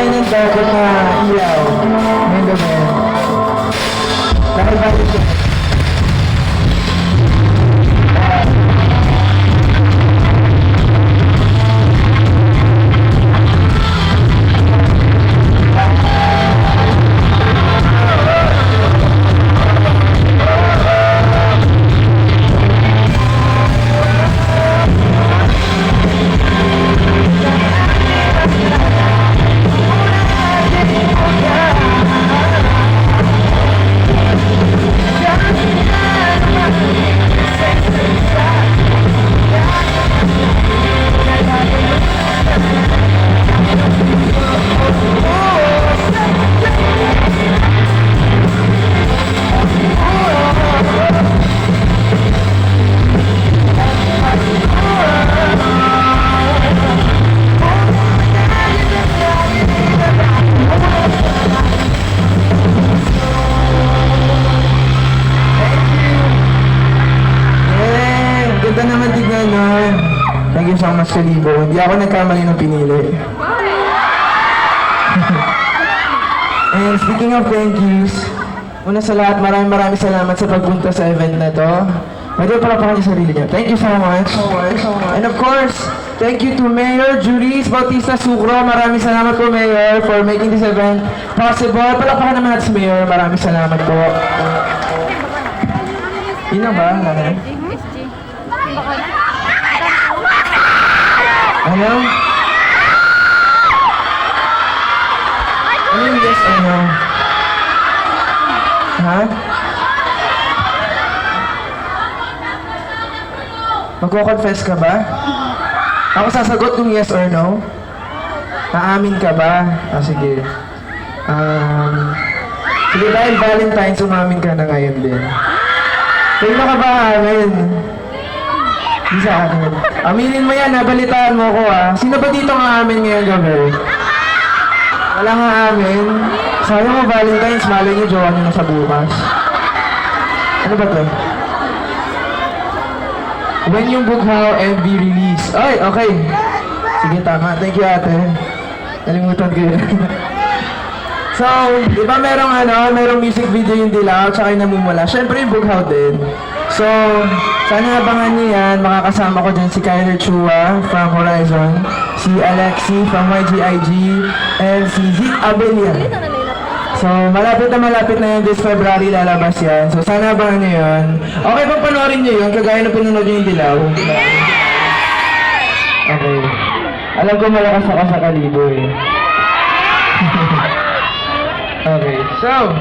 tayo ng dagat na ilaw. Ngayon gabi. Dahil bakit yun? Ganda naman tignan nun. Thank you so much, Kalibo. Hindi ako nagkamali ng pinili. And speaking of thank yous, una sa lahat, maraming salamat sa pagpunta sa event na to. Pwede pala yung sarili niyo. Thank you so much. And of course, thank you to Mayor Juris Bautista Sucro. Maraming salamat po, Mayor, for making this event possible. Palakpakan naman natin si Mayor. Maraming salamat po. Yun na ba? Ano? Ano yung yes or no? Ha? Magko-confess ka ba? Ako sasagot kung yes or no? Aamin ka ba? Sige. Sige, dahil Valentine's, umamin ka na ngayon din. Kailan ka ba aamin? Di sa akin. Aminin mo yan, nabalitaan mo ko Sino ba dito ang aamin ngayong gabi? Wala nga aamin. Sayang mo Valentine's, malay niyo, jowa niyo na sa bukas. Ano ba to? When yung Bughaw MV release. Ay, okay. Sige, tama. Thank you, ate. Nalimutan ko yun. So, di ba merong music video yung Dilaw, tsaka yung Namumula. Siyempre yung Bughaw din. So, sana abangan niyo yan. Makakasama ko dyan si Kyler Chua from Horizon, si Alexi from YGIG, and si Zeke Abelia. So, malapit na yan this February lalabas yan. So, sana abangan niyo yun. Okay bang panoorin niyo yun? Kagaya na pinanood niyo yung Dilaw? Okay. Alam ko malakas ako sa Kalibo Okay, so